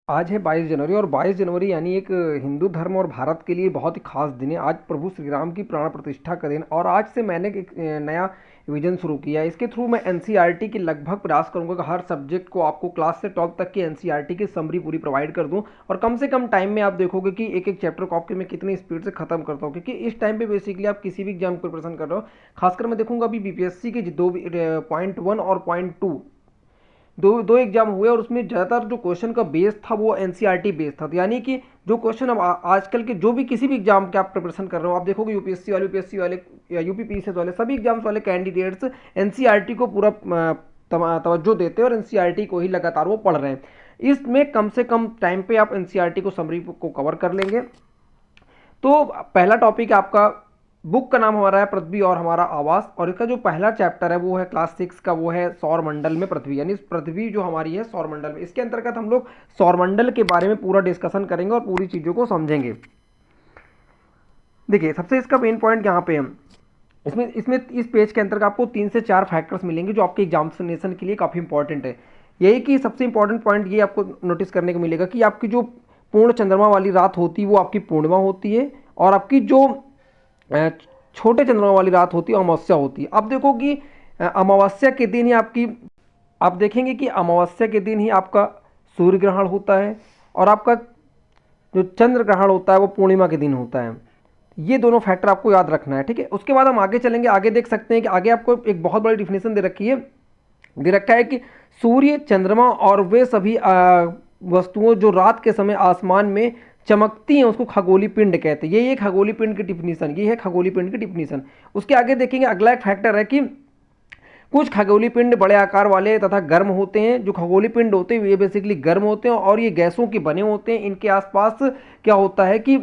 आज है 22 जनवरी और 22 जनवरी यानी एक हिंदू धर्म और भारत के लिए बहुत ही खास दिन है। आज प्रभु श्री राम की प्राण प्रतिष्ठा का दिन और आज से मैंने एक नया विजन शुरू किया है। इसके थ्रू मैं एनसीईआरटी की लगभग प्रयास करूंगा कि हर सब्जेक्ट को आपको क्लास से 12 तक की एनसीईआरटी की समरी पूरी प्रोवाइड कर दूं और कम से कम टाइम में आप देखोगे कि एक एक चैप्टर को आपके मैं कितनी स्पीड से खत्म करता हूँ, क्योंकि इस टाइम पे बेसिकली आप किसी भी एग्जाम की प्रिपरेशन कर रहे हो। खासकर मैं देखूंगा अभी बीपीएससी के दो पॉइंट 1 और पॉइंट 2 दो दो एग्जाम हुए और उसमें ज़्यादातर जो क्वेश्चन का बेस था वो एनसीईआरटी बेस था। तो यानी कि जो क्वेश्चन अब आजकल के जो भी किसी भी एग्जाम के आप प्रिपरेशन कर रहे हो, आप देखोगे यूपीएससी वाले या यूपीपीसीएस वाले सभी एग्जाम्स वाले कैंडिडेट्स एनसीईआरटी को पूरा तवज्जो देते हैं और एनसीईआरटी को ही लगातार वो पढ़ रहे हैं। इसमें कम से कम टाइम पे आप एनसीईआरटी को समरी को कवर कर लेंगे। तो पहला टॉपिक आपका बुक का नाम हमारा है पृथ्वी और हमारा आवास, और इसका जो पहला चैप्टर है वो है क्लास 6 का, वो है सौर मंडल में पृथ्वी, यानी पृथ्वी जो हमारी है सौर मंडल में। इसके अंतर्गत हम लोग सौर मंडल के बारे में पूरा डिस्कशन करेंगे और पूरी चीज़ों को समझेंगे। देखिए, सबसे इसका मेन पॉइंट यहाँ पे हम इसमें इसमें इस पेज के अंतर्गत आपको 3 से 4 फैक्टर्स मिलेंगे जो आपके एग्जामिनेशन के लिए काफ़ी इंपॉर्टेंट है। यही कि सबसे इंपॉर्टेंट पॉइंट ये आपको नोटिस करने को मिलेगा कि आपकी जो पूर्ण चंद्रमा वाली रात होती है वो आपकी पूर्णिमा होती है, और आपकी जो छोटे चंद्रमा वाली रात होती है अमावस्या होती है। अब देखो कि अमावस्या के दिन ही आपकी आप देखेंगे कि अमावस्या के दिन ही आपका सूर्य ग्रहण होता है और आपका जो चंद्र ग्रहण होता है वो पूर्णिमा के दिन होता है। ये दोनों फैक्टर आपको याद रखना है, ठीक है। उसके बाद हम आगे चलेंगे, आगे देख सकते हैं कि आगे आपको एक बहुत बड़ी डिफिनेशन दे रखा है कि सूर्य, चंद्रमा और वे सभी वस्तुओं जो रात के समय आसमान में चमकती हैं उसको खगोलीय पिंड कहते हैं। ये खगोलीय पिंड की डिफिनीशन, ये है खगोलीय पिंड की डिफिनीशन। उसके आगे देखेंगे अगला एक फैक्टर है कि कुछ खगोलीय पिंड बड़े आकार वाले तथा गर्म होते हैं। जो खगोलीय पिंड होते हैं ये बेसिकली गर्म होते हैं और ये गैसों के बने होते हैं। इनके आसपास क्या होता है कि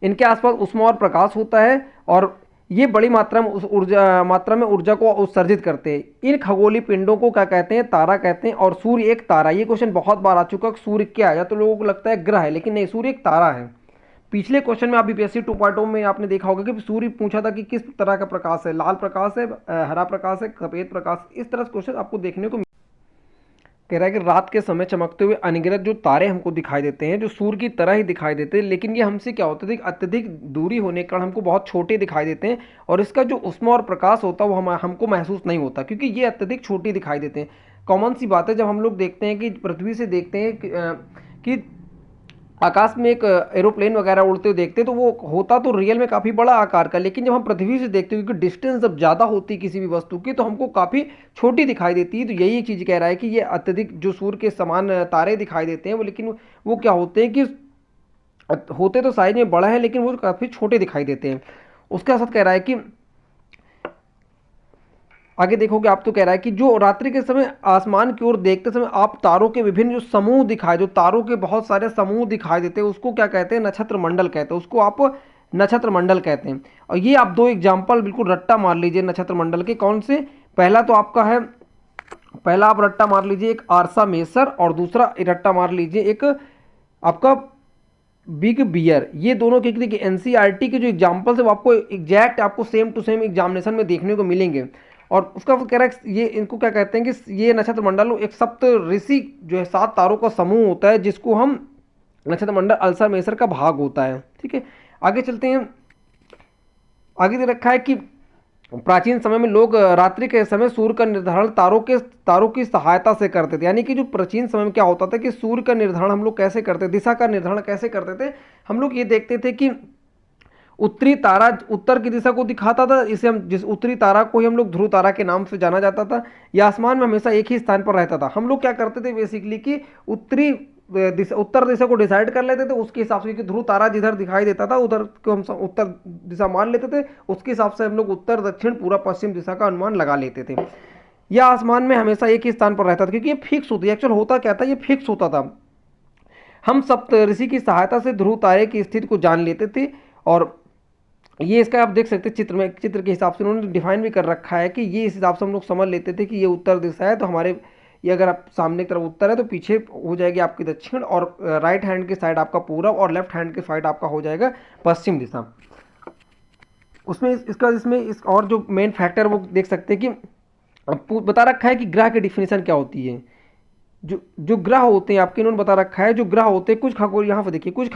इनके आसपास ऊष्मा और प्रकाश होता है और ये बड़ी मात्रा में ऊर्जा को उत्सर्जित करते हैं। इन खगोलीय पिंडों को क्या कहते हैं? तारा कहते हैं। और सूर्य एक तारा, ये क्वेश्चन बहुत बार आ चुका है, सूर्य क्या है? या तो लोगों को लगता है ग्रह है, लेकिन नहीं, सूर्य एक तारा है। पिछले क्वेश्चन में आप बीपीएससी 2.0 में आपने देखा होगा कि सूर्य पूछा था कि किस तरह का प्रकाश है, लाल प्रकाश है, हरा प्रकाश है, सफेद प्रकाश। इस तरह से क्वेश्चन आपको देखने को कह रहा है कि रात के समय चमकते हुए अनगिनत जो तारे हमको दिखाई देते हैं, जो सूर्य की तरह ही दिखाई देते हैं, लेकिन ये हमसे क्या होता है, अत्यधिक दूरी होने के कारण हमको बहुत छोटे दिखाई देते हैं और इसका जो ऊष्मा और प्रकाश होता है वो हमको महसूस नहीं होता, क्योंकि ये अत्यधिक छोटे दिखाई देते हैं। कॉमन सी बात है, जब हम लोग देखते हैं कि पृथ्वी से देखते हैं कि आकाश में एक एरोप्लेन वगैरह उड़ते हुए देखते हैं तो वो होता तो रियल में काफ़ी बड़ा आकार का, लेकिन जब हम पृथ्वी से देखते हैं क्योंकि डिस्टेंस जब ज़्यादा होती है किसी भी वस्तु की तो हमको काफ़ी छोटी दिखाई देती है। तो यही चीज़ कह रहा है कि ये अत्यधिक जो सूर्य के समान तारे दिखाई देते हैं वो, लेकिन वो क्या होते हैं कि होते तो साइज में बड़ा है लेकिन वो काफ़ी छोटे दिखाई देते हैं। उसके साथ कह रहा है कि आगे देखोगे आप, तो कह रहा है कि जो रात्रि के समय आसमान की ओर देखते समय आप तारों के विभिन्न जो समूह दिखाए, जो तारों के बहुत सारे समूह दिखाई देते हैं, उसको क्या कहते हैं? नक्षत्र मंडल कहते हैं। उसको आप नक्षत्र मंडल कहते हैं। और ये आप दो एग्जाम्पल बिल्कुल रट्टा मार लीजिए नक्षत्र मंडल के। कौन से? पहला तो आपका है, पहला आप रट्टा मार लीजिए एक आरसा मेसर, और दूसरा रट्टा मार लीजिए एक आपका बिग बियर। ये दोनों के देखिए एनसीईआरटी के जो एग्जाम्पल्स है वो आपको एग्जैक्ट आपको सेम टू सेम एग्जामिनेशन में देखने को मिलेंगे। और उसका कह रहा है ये इनको क्या कहते हैं कि ये नक्षत्र मंडल एक सप्त ऋषि जो है 7 तारों का समूह होता है, जिसको हम नक्षत्र मंडल अल्सा मेसर का भाग होता है, ठीक है। आगे चलते हैं, आगे दे रखा है कि प्राचीन समय में लोग रात्रि के समय सूर्य का निर्धारण तारों की सहायता से करते थे। यानी कि जो प्राचीन समय में क्या होता था कि सूर्य का निर्धारण हम लोग कैसे करते, दिशा का निर्धारण कैसे करते थे? हम लोग ये देखते थे कि उत्तरी तारा उत्तर की दिशा को दिखाता था, इसे हम जिस उत्तरी तारा को ही हम लोग ध्रुव तारा के नाम से जाना जाता था। यह आसमान में हमेशा एक ही स्थान पर रहता था। हम लोग क्या करते थे बेसिकली कि उत्तर दिशा को डिसाइड कर लेते थे, उसके हिसाब से कि ध्रुव तारा जिधर दिखाई देता था उधर को हम उत्तर दिशा मान लेते थे। उसके हिसाब से हम लोग उत्तर दक्षिण पूरा पश्चिम दिशा का अनुमान लगा लेते थे। यह आसमान में हमेशा एक ही स्थान पर रहता था, क्योंकि ये फिक्स होती है। एक्चुअल होता क्या था, ये फिक्स होता था। हम सप्त ऋषि की सहायता से ध्रुव तारे की स्थिति को जान लेते थे। और ये इसका आप देख सकते हैं चित्र में, चित्र के हिसाब से उन्होंने डिफाइन भी कर रखा है कि ये इस हिसाब से हम लोग समझ लेते थे कि ये उत्तर दिशा है, तो हमारे ये अगर आप सामने की तरफ उत्तर है तो पीछे हो जाएगी आपकी दक्षिण, और राइट हैंड की साइड आपका पूरब, और लेफ्ट हैंड की साइड आपका हो जाएगा पश्चिम दिशा। उसमें इसमें और जो मेन फैक्टर वो देख सकते हैं कि बता रखा है कि ग्रह की डिफिनेशन क्या होती है। जो ग्रह होते हैं आपके, इन्होंने बता रखा है, जो ग्रह होते हैं कुछ खगोली, यहाँ पर देखिए, कुछ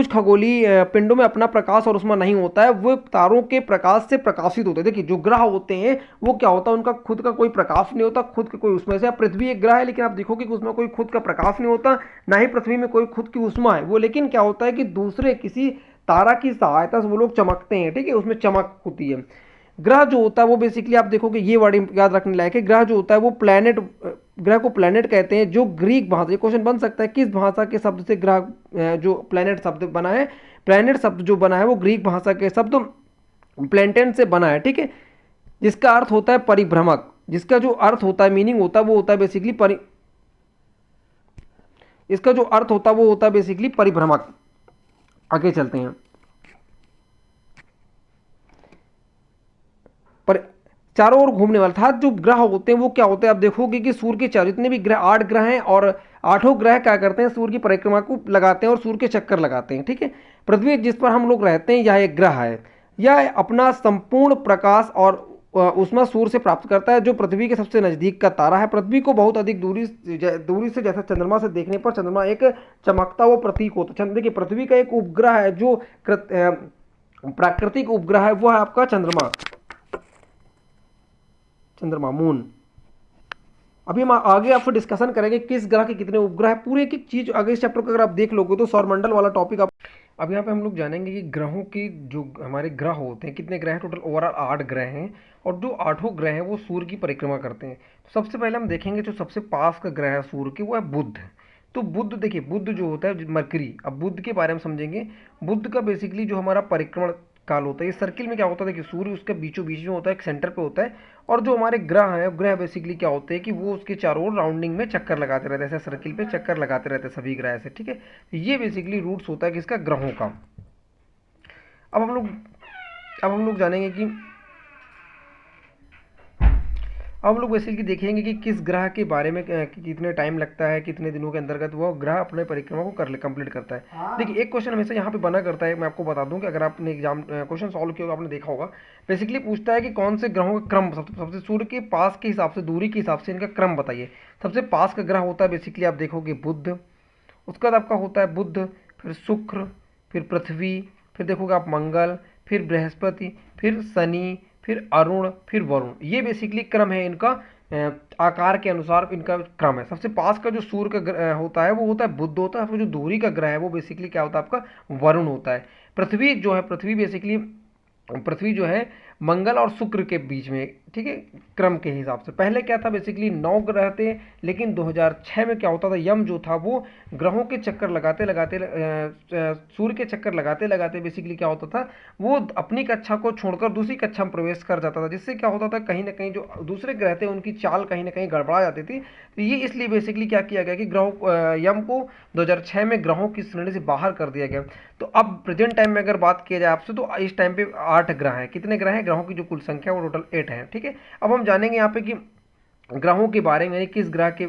खगोली पिंडों में अपना प्रकाश और उष्मा नहीं होता है, वो तारों के प्रकाश से प्रकाशित होते हैं। देखिए जो ग्रह होते हैं वो क्या होता है, उनका खुद का कोई प्रकाश नहीं होता, खुद का कोई उष्मा। जैसे पृथ्वी एक ग्रह है, लेकिन आप देखोगे कि उसमें कोई खुद का प्रकाश नहीं होता, ना ही पृथ्वी में कोई खुद की उष्मा है वो, लेकिन क्या होता है कि दूसरे किसी तारा की सहायता से वो लोग चमकते हैं, ठीक है, उसमें चमक होती है। ग्रह जो होता है वो बेसिकली आप देखोगे, ये वर्ड याद रखने लायक है, ग्रह जो होता है वो प्लैनेट, ग्रह को प्लैनेट कहते हैं, जो ग्रीक भाषा, ये क्वेश्चन बन सकता है किस भाषा के शब्द से ग्रह जो प्लैनेट शब्द बना है, प्लैनेट शब्द जो बना है वो ग्रीक भाषा के शब्द प्लेंटेन से बना है, ठीक है, जिसका अर्थ होता है परिभ्रमक, जिसका जो अर्थ होता है, मीनिंग होता है वो होता है बेसिकली इसका जो अर्थ होता है वो होता है बेसिकली परिभ्रमक। आगे चलते हैं। पर चारों ओर घूमने वाला था, जो ग्रह होते हैं वो क्या होते हैं, आप देखोगे कि सूर्य के चारों, जितने भी ग्रह, 8 ग्रह हैं, और 8 ग्रह क्या करते हैं, सूर्य की परिक्रमा को लगाते हैं और सूर्य के चक्कर लगाते हैं, ठीक है। पृथ्वी जिस पर हम लोग रहते हैं, यह एक ग्रह है, यह अपना संपूर्ण प्रकाश और ऊष्मा सूर्य से प्राप्त करता है, जो पृथ्वी के सबसे नजदीक का तारा है। पृथ्वी को बहुत अधिक दूरी से, जैसा चंद्रमा से देखने पर चंद्रमा एक चमकता हुआ प्रतीक होता है। देखिए पृथ्वी का एक उपग्रह है जो प्राकृतिक उपग्रह है, वो है आपका चंद्रमा, मून। अभी हम आगे आपसे डिस्कशन करेंगे किस ग्रह के कितने उपग्रह है, पूरे एक एक चीज आगे इस चैप्टर को अगर आप देख लोगे तो सौरमंडल वाला टॉपिक आप। अब यहाँ पे हम लोग जानेंगे कि ग्रहों की, जो हमारे ग्रह होते हैं कितने ग्रह हैं, टोटल ओवरऑल 8 ग्रह हैं, और जो 8 ग्रह हैं वो सूर्य की परिक्रमा करते हैं। तो सबसे पहले हम देखेंगे जो सबसे पास का ग्रह है सूर्य के, वो है बुध। तो बुध, देखिए बुध जो होता है मरकरी, अब बुध के बारे में समझेंगे। बुध का बेसिकली जो हमारा परिक्रमण काल होता है, ये सर्किल में क्या होता है, देखिए सूर्य उसके बीचों बीच में होता है, एक सेंटर पे होता है, और जो हमारे ग्रह हैं, ग्रह बेसिकली क्या होते हैं कि वो उसके चारों ओर राउंडिंग में चक्कर लगाते रहते हैं, ऐसे सर्किल पे चक्कर लगाते रहते हैं सभी ग्रह से, ठीक है। ये बेसिकली रूट्स होता है किसका, ग्रहों का। अब हम लोग जानेंगे कि अब हम लोग बेसिकली देखेंगे कि किस ग्रह के बारे में कितने टाइम लगता है, कितने दिनों के अंतर्गत वो ग्रह अपने परिक्रमा को कंप्लीट करता है। देखिए एक क्वेश्चन हमेशा यहाँ पे बना करता है, मैं आपको बता दूं कि अगर आपने एग्जाम क्वेश्चन सॉल्व किया होगा, आपने देखा होगा, बेसिकली पूछता है कि कौन से ग्रहों का क्रम, सबसे सूर्य के पास के हिसाब से, दूरी के हिसाब से इनका क्रम बताइए। सबसे पास का ग्रह होता है बेसिकली आप देखोगे बुध, उसके बाद आपका होता है बुध, फिर शुक्र, फिर पृथ्वी, फिर देखोगे आप मंगल, फिर बृहस्पति, फिर शनि, फिर अरुण, फिर वरुण। ये बेसिकली क्रम है इनका, आकार के अनुसार इनका क्रम है। सबसे पास का जो सूर्य का ग्रह होता है वो होता है बुध होता है, फिर जो दूरी का ग्रह है वो बेसिकली क्या होता है आपका, वरुण होता है। पृथ्वी जो है, पृथ्वी जो है मंगल और शुक्र के बीच में, ठीक है, क्रम के हिसाब से। पहले क्या था, बेसिकली 9 ग्रह थे, लेकिन 2006 में क्या होता था, यम जो था वो ग्रहों के चक्कर लगाते लगाते, सूर्य के चक्कर लगाते लगाते बेसिकली क्या होता था, वो अपनी कक्षा को छोड़कर दूसरी कक्षा में प्रवेश कर जाता था, जिससे क्या होता था, कहीं ना कहीं जो दूसरे ग्रह थे उनकी चाल कहीं ना कहीं गड़बड़ा जाती थी। तो ये इसलिए बेसिकली क्या किया गया कि यम को 2006 में ग्रहों की श्रेणी से बाहर कर दिया गया। तो अब प्रेजेंट टाइम में अगर बात किया जाए आपसे, तो इस टाइम पे 8 ग्रह हैं। कितने ग्रह हैं, ग्रहों की जो कुल संख्या है वो टोटल 8 है, ठीक है। अब हम जानेंगे यहाँ पे कि ग्रहों के बारे में, किस ग्रह के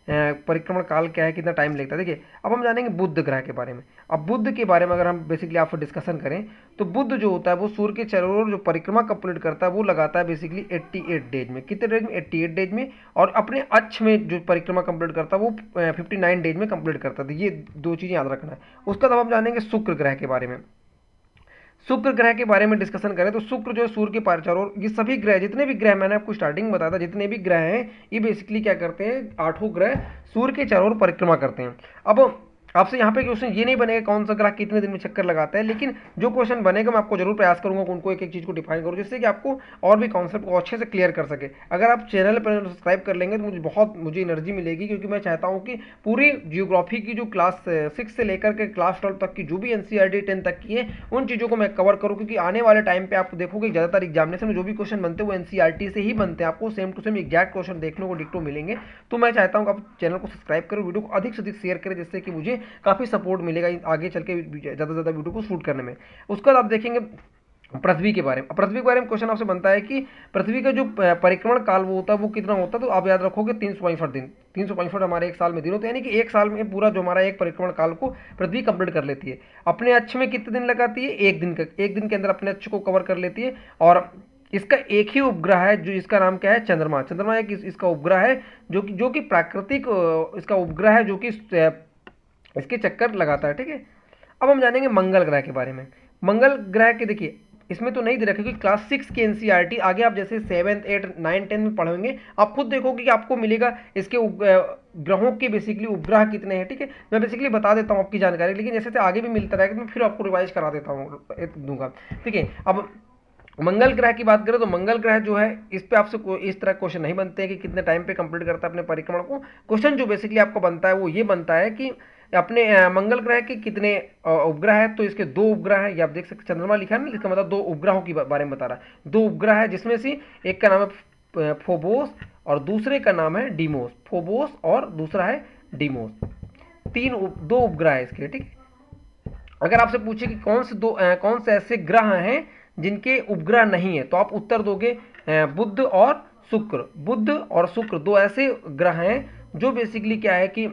परिक्रमण काल क्या है, कितना टाइम लगता है। देखिए अब हम जानेंगे बुध ग्रह के बारे में। अब बुध के बारे में अगर हम बेसिकली आपसे डिस्कशन करें, तो बुध जो होता है वो सूर्य के चारों ओर जो परिक्रमा कंप्लीट करता है वो लगाता है बेसिकली 88 डेज में। कितने डेज में, 88 डेज में। और अपने अक्ष में जो परिक्रमा कंप्लीट करता है वो 59 डेज में कंप्लीट करता है। तो ये दो चीज़ें याद रखना है। उसका तब हम जानेंगे शुक्र ग्रह के बारे में। शुक्र ग्रह के बारे में डिस्कशन करें तो शुक्र जो है सूर्य के चारों, ये सभी ग्रह, जितने भी ग्रह मैंने आपको स्टार्टिंग में बताया था, जितने भी ग्रह हैं ये बेसिकली क्या करते हैं, 8 ग्रह सूर्य के चारों ओर परिक्रमा करते हैं। अब आपसे यहाँ पे क्वेश्चन ये नहीं बनेगा कौन सा ग्रह कितने दिन में चक्कर लगाता है, लेकिन जो क्वेश्चन बनेगा मैं आपको जरूर प्रयास करूंगा उनको एक एक चीज को डिफाइन करूँ, जिससे कि आपको और भी कॉन्सेप्ट को अच्छे से क्लियर कर सके। अगर आप चैनल पर सब्सक्राइब कर लेंगे तो मुझे एनर्जी मिलेगी, क्योंकि मैं चाहता हूँ कि पूरी जियोग्राफी की जो क्लास 6 से लेकर के क्लास 12 तक की जो भी एनसीईआरटी 10 तक की है उन चीज़ों को मैं कवर करूँ, क्योंकि आने वाले टाइम पे आप देखोगे ज़्यादातर एग्जामिनेशन में जो भी क्वेश्चन बनते हैं वो एनसीईआरटी से ही बनते हैं, आपको same to same exact question देखने को डिक्टो मिलेंगे। तो मैं चाहता हूँ आप चैनल को सब्सक्राइब करें, वीडियो को अधिक से अधिक शेयर करें, जिससे कि मुझे काफ़ी सपोर्ट मिलेगा आगे चल के ज़्यादा से ज़्यादा वीडियो को शूट करने में। उसके बाद आप देखेंगे पृथ्वी के बारे में। पृथ्वी के बारे में क्वेश्चन आपसे बनता है कि पृथ्वी का जो परिक्रमण काल वो होता है वो कितना होता है, तो आप याद रखोगे 365 दिन। 365 हमारे एक साल में दिन होते हैं, यानी कि एक साल में पूरा जो हमारा एक परिक्रमण काल को पृथ्वी कंप्लीट कर लेती है। अपने अक्ष में कितने दिन लगाती है, एक दिन के अंदर अपने अक्ष को कवर कर लेती है। और इसका एक ही उपग्रह है जो इसका नाम क्या है, चंद्रमा। चंद्रमा एक इसका उपग्रह है जो कि प्राकृतिक इसका उपग्रह है जो कि इसके चक्कर लगाता है, ठीक है। अब हम जानेंगे मंगल ग्रह के बारे में। मंगल ग्रह के देखिए इसमें तो नहीं दे रखा क्योंकि क्लास 6 की एनसीईआरटी आगे आप जैसे 7, 8, 9, 10 में पढ़ेंगे आप खुद देखोगे कि आपको मिलेगा इसके ग्रहों के बेसिकली उपग्रह कितने हैं, ठीक है। मैं बेसिकली बता देता हूँ आपकी जानकारी, लेकिन जैसे आगे भी मिलता रहेगा मैं फिर आपको रिवाइज करा देता हूँ दूंगा, ठीक है। अब मंगल ग्रह की बात करें तो मंगल ग्रह जो है इस पे आपसे इस तरह क्वेश्चन नहीं बनते हैं कि कितने टाइम पे कंप्लीट करता है अपने परिक्रमण को। क्वेश्चन जो बेसिकली आपको बनता है वो ये बनता है कि अपने मंगल ग्रह के कितने उपग्रह है, तो इसके 2 उपग्रह है। ये आप देख सकते चंद्रमा लिखा है ना, इसका मतलब 2 उपग्रहों के बारे में बता रहा है। 2 उपग्रह है जिसमें से एक का नाम है फोबोस और दूसरे का नाम है डीमोस। फोबोस और दूसरा है डीमोस, 2 उपग्रह है इसके, ठीक है। अगर आपसे पूछे कि कौन से ऐसे ग्रह हैं जिनके उपग्रह नहीं है, तो आप उत्तर दोगे बुध और शुक्र। बुध और शुक्र 2 ऐसे ग्रह हैं जो बेसिकली क्या है कि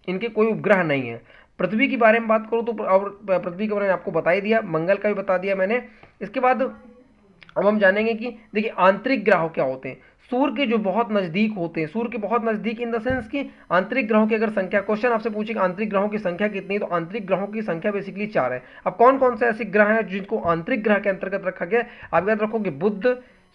इनके कोई उपग्रह नहीं है। पृथ्वी के बारे में बात करूँ तो और पृथ्वी के बारे में आपको बता ही दिया, मंगल का भी बता दिया मैंने। इसके बाद अब हम जानेंगे कि देखिए आंतरिक ग्रह क्या होते हैं। सूर्य के जो बहुत नजदीक होते हैं, सूर्य के बहुत नजदीक इन द सेंस कि आंतरिक ग्रहों की अगर संख्या, क्वेश्चन आपसे पूछे कि आंतरिक ग्रहों की संख्या कितनी है, तो आंतरिक ग्रहों की संख्या बेसिकली 4 है। अब कौन कौन से ऐसे ग्रह हैं जिनको आंतरिक ग्रह के अंतर्गत रखा गया, आप याद रखोगे बुध,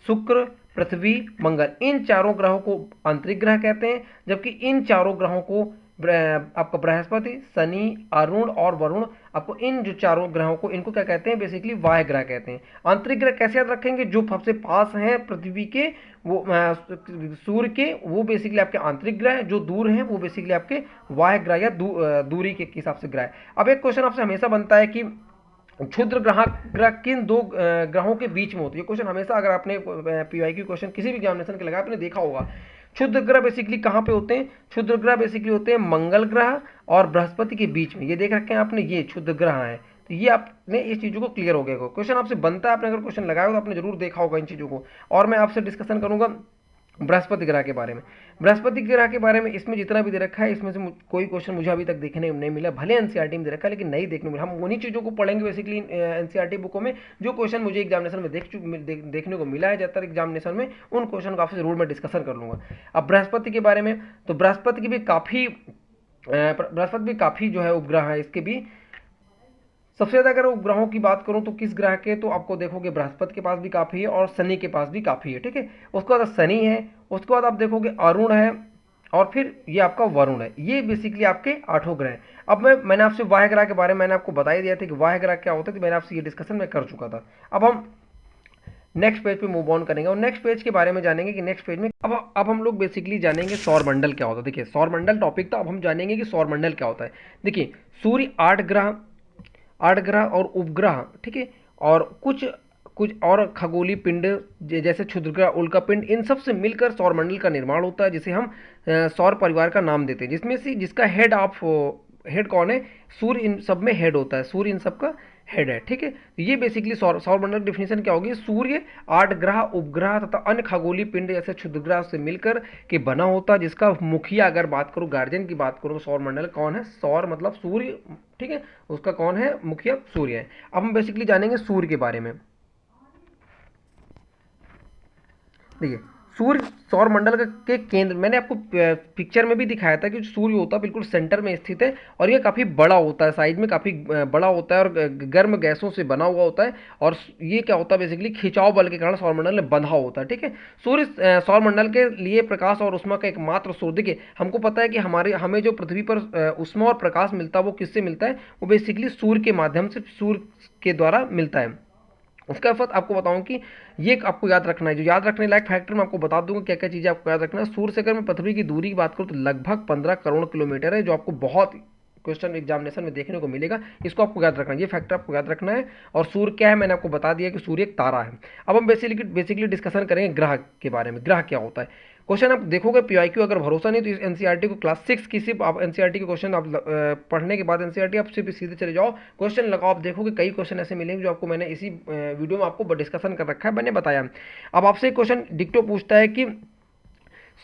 शुक्र, पृथ्वी, मंगल, इन चारों ग्रहों को आंतरिक ग्रह कहते हैं। जबकि इन चारों ग्रहों को आपका बृहस्पति, शनि, अरुण और वरुण, आपको इन जो चारों ग्रहों को इनको क्या कहते हैं, बेसिकली बाह्य ग्रह कहते हैं। आंतरिक ग्रह कैसे याद रखेंगे, जो सबसे पास हैं पृथ्वी के वो सूर्य के, वो बेसिकली आपके आंतरिक ग्रह, जो दूर हैं वो बेसिकली आपके बाह्य ग्रह या दूरी के हिसाब से ग्रह। अब एक क्वेश्चन आपसे हमेशा बनता है कि क्षुद्र ग्रह किन 2 ग्रहों के बीच में होती है। क्वेश्चन हमेशा अगर आपने पीवाईक्यू क्वेश्चन किसी भी एग्जामिनेशन के लगा आपने देखा होगा, क्षुद्र ग्रह बेसिकली कहाँ पे होते हैं, क्षुद्र ग्रह बेसिकली होते हैं मंगल ग्रह और बृहस्पति के बीच में। ये देख रखे हैं आपने, ये क्षुद्र ग्रह है, तो ये आपने इस चीज़ों को क्लियर हो गया। क्वेश्चन आपसे बनता है, आपने अगर क्वेश्चन लगाया हो तो आपने जरूर देखा होगा इन चीज़ों को। और मैं आपसे डिस्कशन करूंगा बृहस्पति ग्रह के बारे में। बृहस्पति ग्रह के बारे में इसमें जितना भी दे रखा है इसमें से कोई क्वेश्चन मुझे अभी तक देखने नहीं मिला, भले एनसीईआरटी में दे रखा है लेकिन नहीं देखने मिला। हम उन्हीं चीज़ों को पढ़ेंगे बेसिकली एनसीईआरटी बुकों में, जो क्वेश्चन मुझे एग्जामिनेशन में देखने को मिला है ज़्यादातर एग्जामिनेशन में, उन क्वेश्चन को आपसे जरूर मैं डिस्कशन कर लूँगा। अब बृहस्पति के बारे में, तो बृहस्पति की भी काफ़ी जो है उपग्रह है इसके भी। सबसे ज़्यादा अगर उपग्रहों की बात करूं तो किस ग्रह के, तो आपको देखोगे बृहस्पति के पास भी काफ़ी है और शनि के पास भी काफ़ी है, ठीक है। उसके बाद शनि है, उसके बाद आप देखोगे अरुण है और फिर ये आपका वरुण है। ये बेसिकली आपके 8 ग्रह हैं। अब मैंने आपसे वाह्य ग्रह के बारे में मैंने आपको बता ही दिया था कि वाह्य ग्रह क्या होता है, तो मैंने आपसे ये डिस्कशन में कर चुका था। अब हम नेक्स्ट पेज पे मूव ऑन करेंगे और नेक्स्ट पेज के बारे में जानेंगे कि नेक्स्ट पेज में अब हम लोग बेसिकली जानेंगे सौर मंडल क्या होता है। देखिए सौर मंडल टॉपिक था, अब हम जानेंगे कि सौर मंडल क्या होता है। देखिए सूर्य 8 ग्रह और उपग्रह, ठीक है, और कुछ और खगोलीय पिंड जैसे क्षुद्र ग्रह, उल्का पिंड, इन सब से मिलकर सौर मंडल का निर्माण होता है, जिसे हम सौर परिवार का नाम देते हैं। जिसमें से जिसका हेड कौन है, सूर्य इन सब में हेड होता है, सूर्य इन सब का हेड है, ठीक है। तो ये बेसिकली सौर मंडल की डिफिनेशन क्या होगी, सूर्य 8 ग्रह, उपग्रह तथा अन्य खगोलीय पिंड जैसे क्षुद्र ग्रह से मिलकर के बना होता है, जिसका मुखिया अगर बात करूँ, गार्जियन की बात करूँ, तो सौर मंडल कौन है, सौर मतलब सूर्य, ठीक है, उसका कौन है मुखिया, सूर्य है। अब हम बेसिकली जानेंगे सूर्य के बारे में। देखिए सूर्य सौर मंडल के केंद्र, मैंने आपको पिक्चर में भी दिखाया था कि सूर्य होता है बिल्कुल सेंटर में स्थित है और ये काफ़ी बड़ा होता है, साइज में काफ़ी बड़ा होता है और गर्म गैसों से बना हुआ होता है। और ये क्या होता है, बेसिकली खिंचाव बल के कारण सौर मंडल में बंधा होता है, ठीक है। सूर्य सौर मंडल के लिए प्रकाश और उष्मा का एकमात्र स्रोत। देखिए हमको पता है कि हमें जो पृथ्वी पर उष्मा और प्रकाश मिलता है वो किससे मिलता है, वो बेसिकली सूर्य के माध्यम से, सूर्य के द्वारा मिलता है। उसका फर्क आपको बताऊं कि ये आपको याद रखना है, जो याद रखने लायक फैक्टर मैं आपको बता दूंगा क्या क्या चीज़ें आपको याद रखना है। सूर्य से अगर मैं पृथ्वी की दूरी की बात करूं तो लगभग 15 करोड़ किलोमीटर है, जो आपको बहुत क्वेश्चन एग्जामिनेशन में देखने को मिलेगा। इसको आपको याद रखना है, ये फैक्टर आपको याद रखना है। और सूर्य क्या है, मैंने आपको बता दिया कि सूर्य एक तारा है। अब हम बेसिकली डिस्कशन करेंगे ग्रह के बारे में, ग्रह क्या होता है। क्वेश्चन आप देखोगे पीआईक्यू, अगर भरोसा नहीं तो इस एनसीईआरटी को क्लास 6 की सिर्फ आप एनसीईआरटी के क्वेश्चन आप पढ़ने के बाद एनसीईआरटी आप सिर्फ सीधे चले जाओ, क्वेश्चन लगाओ, आप देखोगे कई क्वेश्चन ऐसे मिलेंगे जो आपको मैंने इसी वीडियो में आपको डिस्कशन कर रखा है, मैंने बताया। अब आपसे क्वेश्चन डिक्टो पूछता है कि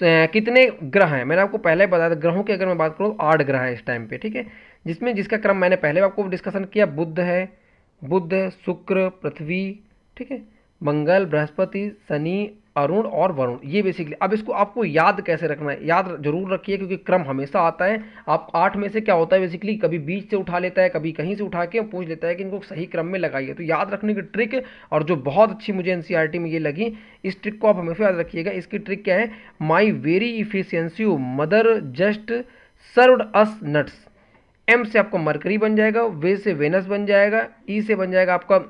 कितने ग्रह हैं। मैंने आपको पहले बताया था, ग्रहों की अगर मैं बात करूँ 8 ग्रह है इस टाइम पे, ठीक है, जिसका क्रम मैंने पहले आपको डिस्कसन किया, बुध है, शुक्र, पृथ्वी, ठीक है, मंगल, बृहस्पति, शनि, अरुण और वरुण, ये बेसिकली। अब इसको आपको याद कैसे रखना है, याद जरूर रखिए क्योंकि क्रम हमेशा आता है। आप 8 में से क्या होता है बेसिकली, कभी बीच से उठा लेता है, कभी कहीं से उठा के पूछ लेता है कि इनको सही क्रम में लगाइए। तो याद रखने की ट्रिक, और जो बहुत अच्छी मुझे एनसीईआरटी में ये लगी, इस ट्रिक को आप हमेशा याद रखिएगा। इसकी ट्रिक क्या है, my very efficiency mother just served us nuts. M से आपका मरकरी बन जाएगा, वे से वेनस बन जाएगा, ई से बन जाएगा आपका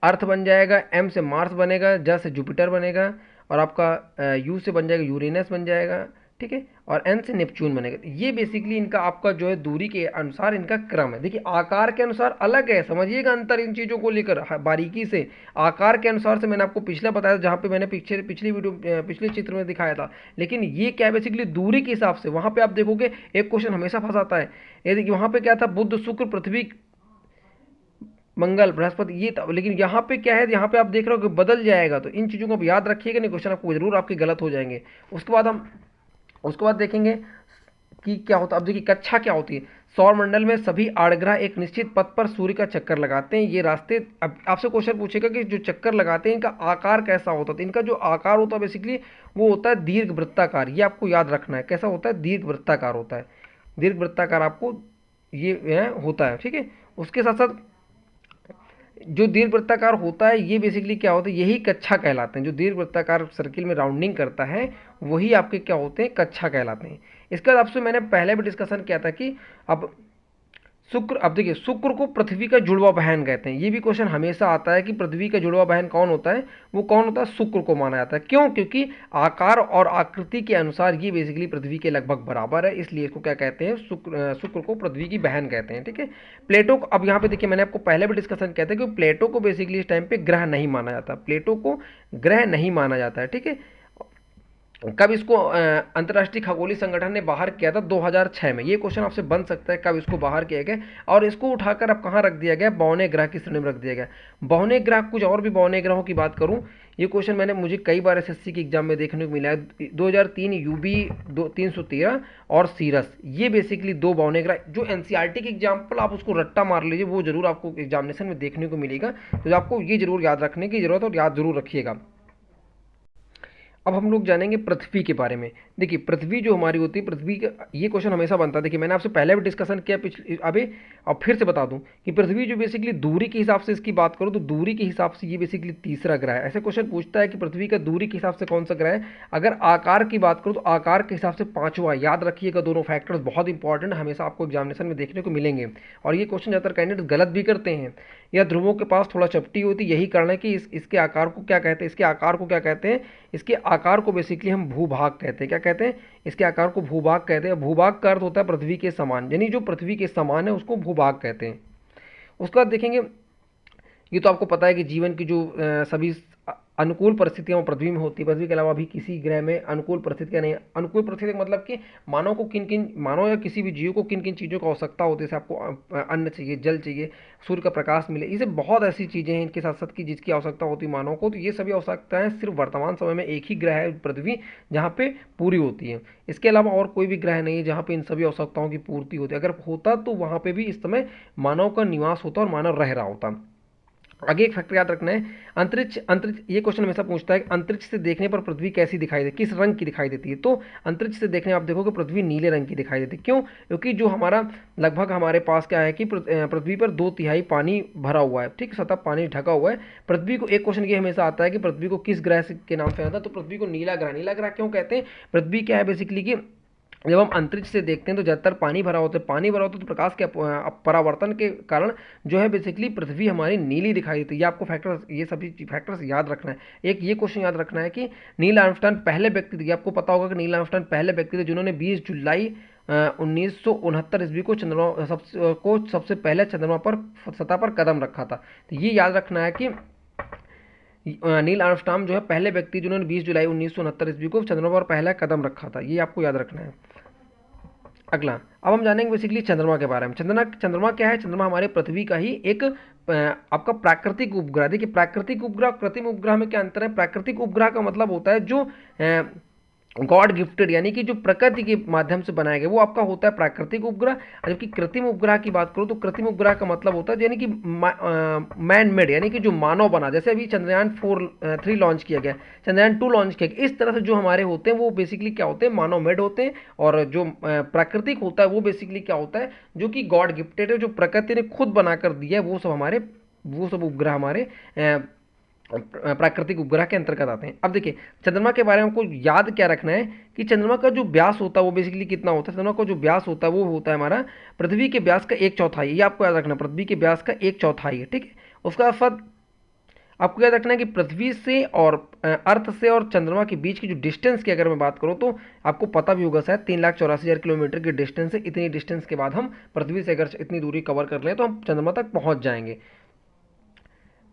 अर्थ बन जाएगा, एम से मार्स बनेगा, ज से जुपिटर बनेगा, और आपका यू से बन जाएगा यूरेनस बन जाएगा, ठीक है, और एन से नेपच्यून बनेगा। ये बेसिकली इनका आपका जो है दूरी के अनुसार इनका क्रम है। देखिए आकार के अनुसार अलग है, समझिएगा अंतर इन चीज़ों को लेकर बारीकी से। आकार के अनुसार से मैंने आपको पिछला बताया जहाँ पे मैंने पिछली वीडियो पिछले चित्र में दिखाया था, लेकिन ये क्या है बेसिकली दूरी के हिसाब से। वहाँ पे आप देखोगे एक क्वेश्चन हमेशा फंसाता है, ये देखिए वहाँ पे क्या था, बुध, शुक्र, पृथ्वी, मंगल, बृहस्पति, ये था। लेकिन यहाँ पे क्या है, यहाँ पे आप देख रहे हो कि बदल जाएगा। तो इन चीज़ों को आप याद रखिएगा, नहीं क्वेश्चन आपको जरूर आपके गलत हो जाएंगे। उसके बाद देखेंगे कि क्या होता है। अब देखिए कक्षा क्या होती है। सौर मंडल में सभी आड़ग्रह एक निश्चित पथ पर सूर्य का चक्कर लगाते हैं। ये रास्ते, अब आपसे क्वेश्चन पूछेगा कि जो चक्कर लगाते हैं इनका आकार कैसा होता है। तो इनका जो आकार होता है बेसिकली वो होता है दीर्घ वृत्ताकार। ये आपको याद रखना है, कैसा होता है, दीर्घ वृत्ताकार होता है। दीर्घ वृत्ताकार आपको ये होता है, ठीक है। उसके साथ साथ जो दीर्घ वृत्ताकार होता है ये बेसिकली क्या होता है, यही कक्षा कहलाते हैं। जो दीर्घ वृत्ताकार सर्किल में राउंडिंग करता है वही आपके क्या होते हैं, कक्षा कहलाते हैं। इसके बाद आपसे मैंने पहले भी डिस्कशन किया था कि अब शुक्र, अब देखिए शुक्र को पृथ्वी का जुड़वा बहन कहते हैं। ये भी क्वेश्चन हमेशा आता है कि पृथ्वी का जुड़वा बहन कौन होता है, वो कौन होता है, शुक्र को माना जाता है। क्यों, क्योंकि आकार और आकृति के अनुसार ये बेसिकली पृथ्वी के लगभग बराबर है, इसलिए इसको क्या कहते हैं, शुक्र को पृथ्वी की बहन कहते हैं, ठीक है। प्लेटो को, अब यहाँ पे देखिए मैंने आपको पहले भी डिस्कशन किया था कि प्लेटो को बेसिकली इस टाइम पे ग्रह नहीं माना जाता, प्लेटो को ग्रह नहीं माना जाता है, ठीक है। कब इसको अंतर्राष्ट्रीय खगोलीय संगठन ने बाहर किया था, 2006 में। ये क्वेश्चन आपसे बन सकता है कब इसको बाहर किया गया, और इसको उठाकर अब कहाँ रख दिया गया, बौने ग्रह की श्रेणी में रख दिया गया। बौने ग्रह, कुछ और भी बौने ग्रहों की बात करूँ, ये क्वेश्चन मुझे कई बार एसएससी के एग्जाम में देखने को मिला है। 2003 यूबी 313 और सीरस, ये बेसिकली दो बौने ग्रह जो एनसीईआरटी के एग्जाम्पल, आप उसको रट्टा मार लीजिए, वो जरूर आपको एग्जामिनेशन में देखने को मिलेगा। तो आपको ये जरूर याद रखने की जरूरत है और याद जरूर रखिएगा। अब हम लोग जानेंगे पृथ्वी के बारे में। देखिए पृथ्वी जो हमारी होती है, पृथ्वी का ये क्वेश्चन हमेशा बनता है। देखिए मैंने आपसे पहले भी डिस्कशन किया पिछले, अभी अब फिर से बता दूं कि पृथ्वी जो बेसिकली दूरी के हिसाब से इसकी बात करूं तो दूरी के हिसाब से ये बेसिकली तीसरा ग्रह है। ऐसे क्वेश्चन पूछता है कि पृथ्वी का दूरी के हिसाब से कौन सा ग्रह है। अगर आकार की बात करूँ तो आकार के हिसाब से पांचवा। याद रखिएगा, दोनों फैक्टर्स बहुत इंपॉर्टेंट हमेशा आपको एग्जामिनेशन में देखने को मिलेंगे, और ये क्वेश्चन ज़्यादातर कैंडिडेट गलत भी करते हैं। या ध्रुवों के पास थोड़ा चपटी होती, यही कारण है कि इसके आकार को क्या कहते हैं, इसके आकार को क्या कहते हैं, इसके आकार को बेसिकली हम भूभाग कहते हैं। क्या कहते हैं, इसके आकार को भूभाग कहते हैं। भूभाग का अर्थ होता है पृथ्वी के समान, यानी जो पृथ्वी के समान है उसको भूभाग कहते हैं। उसके बाद देखेंगे, ये तो आपको पता है कि जीवन की जो सभी अनुकूल परिस्थितियां पृथ्वी में होती है। पृथ्वी के अलावा भी किसी ग्रह में अनुकूल परिस्थितियां नहीं। अनुकूल परिस्थिति मतलब कि मानव को किन किन, मानव या किसी भी जीव को किन किन चीज़ों की आवश्यकता होती है। जैसे आपको अन्न चाहिए, जल चाहिए, सूर्य का प्रकाश मिले, ये सब बहुत ऐसी चीज़ें हैं इनके साथ साथ की जिसकी आवश्यकता होती है मानव को। तो ये सभी आवश्यकताएं सिर्फ वर्तमान समय में एक ही ग्रह है पृथ्वी, जहाँ पे पूरी होती है। इसके अलावा और कोई भी ग्रह नहीं है जहाँ पे इन सभी आवश्यकताओं की पूर्ति होती है। अगर होता तो वहाँ पे भी इस समय मानव का निवास होता और मानव रह रहा होता। आगे एक फैक्टर याद रखना है, अंतरिक्ष। अंतरिक्ष, ये क्वेश्चन हमेशा पूछता है कि अंतरिक्ष से देखने पर पृथ्वी कैसी दिखाई देती है, किस रंग की दिखाई देती है। तो अंतरिक्ष से देखने आप देखोगे पृथ्वी नीले रंग की दिखाई देती है। क्यों, क्योंकि जो हमारा लगभग हमारे पास क्या है कि पृथ्वी पर 2/3 पानी भरा हुआ है, ठीक, सतह पानी ढका हुआ है। पृथ्वी को, एक क्वेश्चन ये हमेशा आता है कि पृथ्वी को किस ग्रह के नाम से आता है, तो पृथ्वी को नीला ग्रह। नीला ग्रह क्यों कहते हैं, पृथ्वी क्या है बेसिकली कि जब हम अंतरिक्ष से देखते हैं तो ज़्यादातर पानी भरा होता है। पानी भरा होता है तो प्रकाश के परावर्तन के कारण जो है बेसिकली पृथ्वी हमारी नीली दिखाई देती है। ये आपको फैक्टर्स, ये सभी फैक्टर्स याद रखना है। एक ये क्वेश्चन याद रखना है कि नील आर्मस्ट्रांग पहले व्यक्ति थे। आपको पता होगा कि नील आर्मस्ट्रांग पहले व्यक्ति थे जिन्होंने 20 जुलाई 1969 ईस्वी को सबसे पहले चंद्रमा पर सतह पर कदम रखा था। तो ये याद रखना है कि नील आर्मस्ट्रांग जो है पहले व्यक्ति जिन्होंने 20 जुलाई 1969 ईस्वी को चंद्रमा पर पहला कदम रखा था। ये आपको याद रखना है। अगला, अब हम जानेंगे बेसिकली चंद्रमा के बारे में। चंद्रमा क्या है, चंद्रमा हमारे पृथ्वी का ही एक आपका प्राकृतिक उपग्रह। देखिए प्राकृतिक उपग्रह कृत्रिम उपग्रह में क्या अंतर है। प्राकृतिक उपग्रह का मतलब होता है जो गॉड गिफ्टेड यानी कि जो प्रकृति के माध्यम से बनाया गया वो आपका होता है प्राकृतिक उपग्रह। जबकि कृत्रिम उपग्रह की बात करो तो कृत्रिम उपग्रह का मतलब होता है यानी कि मैन मेड, यानी कि जो मानव बना। जैसे अभी चंद्रयान 3 लॉन्च किया गया, चंद्रयान 2 लॉन्च किया गया, इस तरह से जो हमारे होते हैं वो बेसिकली क्या होते हैं, मानव मेड होते हैं। और जो प्राकृतिक होता है वो बेसिकली क्या होता है, जो कि गॉड गिफ्टेड है, जो प्रकृति ने खुद बनाकर दिया है, वो सब उपग्रह हमारे प्राकृतिक उपग्रह के अंतर्गत आते हैं। अब देखिए चंद्रमा के बारे में आपको याद क्या रखना है कि चंद्रमा का जो व्यास होता है वो बेसिकली कितना होता है, चंद्रमा का जो व्यास होता है वो होता है हमारा पृथ्वी के व्यास का 1/4। ये आपको याद रखना, पृथ्वी के व्यास का 1/4 है, ठीक है। उसका अर्थ आपको याद रखना है कि पृथ्वी से और अर्थ से और चंद्रमा के बीच की जो डिस्टेंस की अगर मैं बात करूं तो आपको पता भी होगा शायद 3,84,000 किलोमीटर की डिस्टेंस है। इतनी डिस्टेंस के बाद हम पृथ्वी से अगर इतनी दूरी कवर कर लें तो हम चंद्रमा तक पहुंच जाएंगे।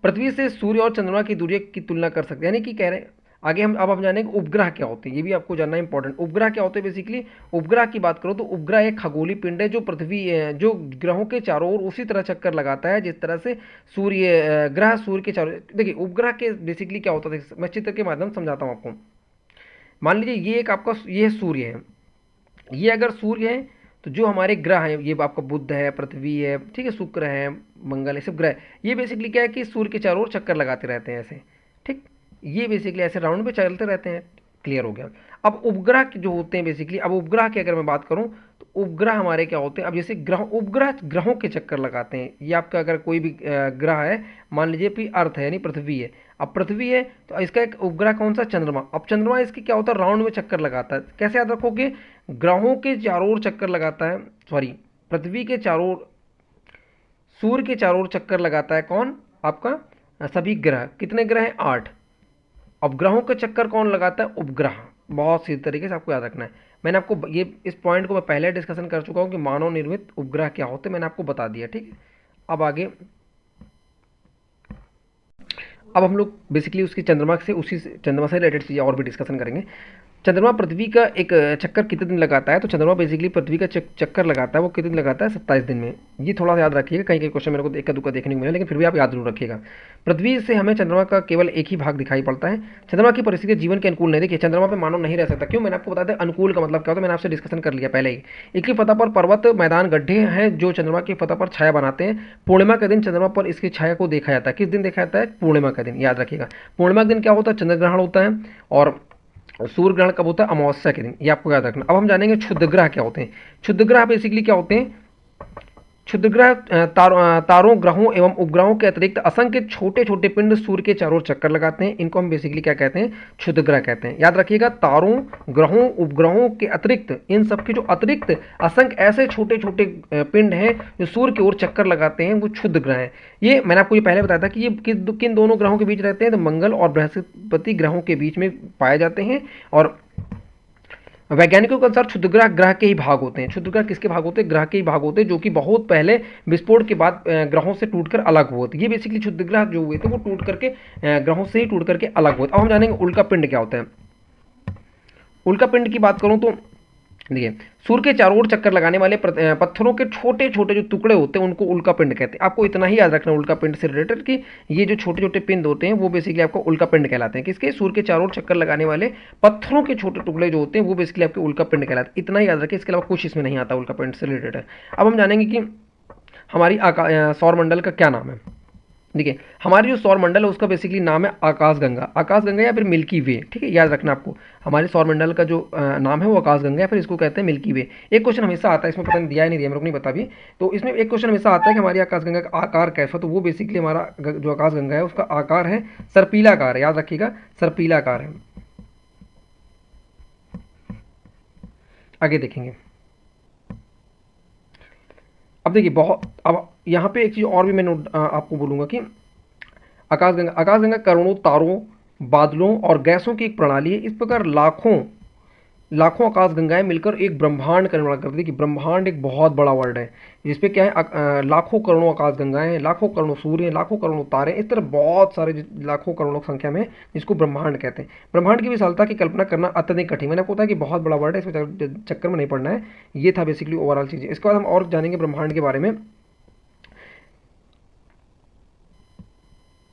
पृथ्वी से सूर्य और चंद्रमा की दूरी की तुलना कर सकते हैं, यानी कि कह रहे हैं आगे हम जानेंगे उपग्रह क्या होते हैं, ये भी आपको जानना इंपॉर्टेंट। उपग्रह क्या होते हैं, बेसिकली उपग्रह की बात करो तो उपग्रह एक खगोलीय पिंड है जो ग्रहों के चारों ओर उसी तरह चक्कर लगाता है जिस तरह से ग्रह सूर्य के चारों। देखिए उपग्रह के बेसिकली क्या होता है, मैं चित्र के माध्यम से समझाता हूँ आपको। मान लीजिए ये सूर्य है, ये अगर सूर्य है तो जो हमारे ग्रह हैं ये आपका बुध है, पृथ्वी है, ठीक है, शुक्र है, मंगल है, सब ग्रह। ये बेसिकली क्या है कि सूर्य के चारों ओर चक्कर लगाते रहते हैं ऐसे, ठीक। ये बेसिकली ऐसे राउंड पे चलते रहते हैं। क्लियर हो गया। अब उपग्रह जो होते हैं बेसिकली, अब उपग्रह की अगर मैं बात करूं तो उपग्रह हमारे क्या होते हैं, अब जैसे उपग्रह ग्रहों के चक्कर लगाते हैं। ये आपका अगर कोई भी ग्रह है, मान लीजिए कि अर्थ है यानी पृथ्वी है, अब पृथ्वी है तो इसका एक उपग्रह कौन सा, चंद्रमा। अब चंद्रमा इसकी क्या होता है, राउंड में चक्कर लगाता है। कैसे याद रखोगे, ग्रहों के चारों ओर चक्कर लगाता है, सॉरी पृथ्वी के चारों ओर, सूर्य के चारों ओर चक्कर लगाता है कौन, आपका सभी ग्रह। कितने ग्रह हैं, 8। अब ग्रहों के चक्कर कौन लगाता है, उपग्रह। बहुत सीधे तरीके से आपको याद रखना है। मैंने आपको ये इस पॉइंट को मैं पहले डिस्कशन कर चुका हूँ कि मानव निर्मित उपग्रह क्या होते हैं, मैंने आपको बता दिया, ठीक है। अब आगे अब हम लोग बेसिकली चंद्रमा से रिलेटेड चीज़ें और भी डिस्कशन करेंगे। चंद्रमा पृथ्वी का एक चक्कर कितने दिन लगाता है, तो चंद्रमा बेसिकली पृथ्वी का चक्कर लगाता है वो कितने दिन लगाता है, 27 दिन में। ये थोड़ा सा याद रखिएगा, कहीं कहीं क्वेश्चन मेरे को एक का दुक्का देखने को मिला, लेकिन फिर भी आप याद जरूर रखिएगा। पृथ्वी से हमें चंद्रमा का केवल एक ही भाग दिखाई पड़ता है। चंद्रमा की परिस्थिति जीवन के अनुकूल नहीं। देखिए चंद्रमा पर मानव नहीं रह सकता, क्यों, मैंने आपको बता दें अनुकूल का मतलब क्या होता है, मैंने आपसे डिस्कशन कर लिया पहले ही। एक ही फतह पर पर्वत मैदान गड्ढे हैं जो चंद्रमा की फतह पर छाया बनाते हैं। पूर्णिमा के दिन चंद्रमा पर इसकी छाया को देखा जाता है। किस दिन देखा जाता है, पूर्णिमा का दिन, याद रखिएगा। पूर्णिमा के दिन क्या होता है, चंद्र ग्रहण होता है। और सूर्य ग्रहण कब होता है, अमावस्या के दिन, ये आपको याद रखना। अब हम जानेंगे क्षुद्र ग्रह क्या होते हैं। क्षुद्र ग्रह बेसिकली क्या होते हैं, क्षुद्र ग्रह तारों ग्रहों एवं उपग्रहों के अतिरिक्त असंख्य छोटे छोटे पिंड सूर्य के चारों ओर चक्कर लगाते हैं। इनको हम बेसिकली क्या कहते हैं, क्षुद्र ग्रह कहते हैं। याद रखिएगा, तारों ग्रहों उपग्रहों के अतिरिक्त, इन सब के जो अतिरिक्त असंख्य ऐसे छोटे छोटे पिंड हैं जो सूर्य की ओर चक्कर लगाते हैं, वो क्षुद्र ग्रह हैं। ये मैंने आपको ये पहले बताया था कि ये किन दोनों ग्रहों के बीच रहते हैं, तो मंगल और बृहस्पति ग्रहों के बीच में पाए जाते हैं। और वैज्ञानिकों के अनुसार क्षुद्र ग्रह के ही भाग होते हैं। क्षुद्र ग्रह किसके भाग होते हैं, ग्रह के ही भाग होते हैं, जो कि बहुत पहले विस्फोट के बाद ग्रहों से टूटकर अलग हुए थे। ये बेसिकली क्षुद्र ग्रह जो हुए थे वो टूट करके ग्रहों से ही टूट करके अलग हुए थे। अब हम जानेंगे उल्का पिंड क्या होता है। उल्का पिंड की बात करूं तो देखिए, सूर्य के चारों ओर चक्कर लगाने वाले पत्थरों के छोटे छोटे जो टुकड़े होते हैं उनको उल्का पिंड कहते हैं। आपको इतना ही याद रखना उल्का पिंड से रिलेटेड कि ये जो छोटे छोटे पिंड होते हैं वो बेसिकली आपको उल्का पिंड कहलाते हैं। किसके, सूर्य के चारों ओर चक्कर लगाने वाले पत्थरों के छोटे टुकड़े जो होते हैं वो बेसिकली आपके उल्का पिंड कहलाते हैं। इतना ही याद रखें, इसके अलावा कुछ इसमें नहीं आता उल्का पिंड से रिलेटेड है। अब हम जानेंगे कि हमारी सौरमंडल का क्या नाम है। देखिए हमारी जो सौर मंडल है उसका बेसिकली नाम है आकाशगंगा। आकाशगंगा या फिर मिल्की वे, ठीक है, याद रखना आपको। हमारे सौर मंडल का जो नाम है वो आकाशगंगा है, फिर इसको कहते हैं मिल्की वे। एक क्वेश्चन हमेशा आता है, इसमें पता नहीं दिया है नहीं दिया मेरे को नहीं पता भी, तो इसमें एक क्वेश्चन हमेशा आता है कि हमारी आकाशगंगा का आकार कैसा, तो वो बेसिकली हमारा जो आकाशगंगा है उसका आकार है सर्पीलाकार है। याद रखिएगा, सर्पीलाकार है। आगे देखेंगे। अब देखिए अब यहाँ पे एक चीज़ और भी मैं आपको बोलूँगा कि आकाशगंगा करोड़ों तारों, बादलों और गैसों की एक प्रणाली है। इस प्रकार लाखों लाखों आकाशगंगाएं मिलकर एक ब्रह्मांड का निर्माण करती है। कि ब्रह्मांड एक बहुत बड़ा वर्ड है जिसपे क्या है, लाखों करोड़ों आकाशगंगाएं हैं, लाखों करोड़ों सूर्य हैं, लाखों करोड़ों तारे, इस तरह बहुत सारे लाखों करोड़ों संख्या में जिसको ब्रह्मांड कहते हैं। ब्रह्मांड की विशालता की कल्पना करना अत्यधिक कठिन। मैंने आपको बताया कि बहुत बड़ा वर्ड है, इसमें चक्कर में नहीं पड़ना है। ये था बेसिकली ओवरऑल चीज़ें। इसके बाद हम और जानेंगे ब्रह्मांड के बारे में।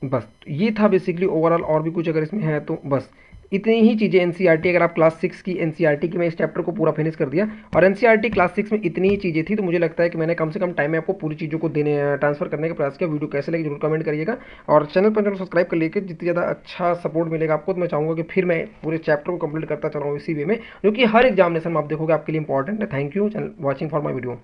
बस ये था बेसिकली ओवरऑल, और भी कुछ अगर इसमें है तो बस इतनी ही चीज़ें एनसीईआरटी, अगर आप क्लास 6 की एनसीईआरटी की, मैं इस चैप्टर को पूरा फिनिश कर दिया और एनसीईआरटी क्लास 6 में इतनी ही चीज़ें थी, तो मुझे लगता है कि मैंने कम से कम टाइम में आपको पूरी चीज़ों को देने ट्रांसफर करने का प्रयास किया। वीडियो कैसे लगे जरूर कमेंट करिएगा और चैनल पर सब्सक्राइब कर लीजिए। जितनी ज़्यादा अच्छा सपोर्ट मिलेगा आपको, तो मैं चाहूँगा कि फिर मैं पूरे चैप्टर को कंप्लीट करता चला हूँ इसी वे में, जो कि हर एग्जामिनेशन में आप देखोगे आपके लिए इंपॉर्टेंट है। Thank you watching for my video.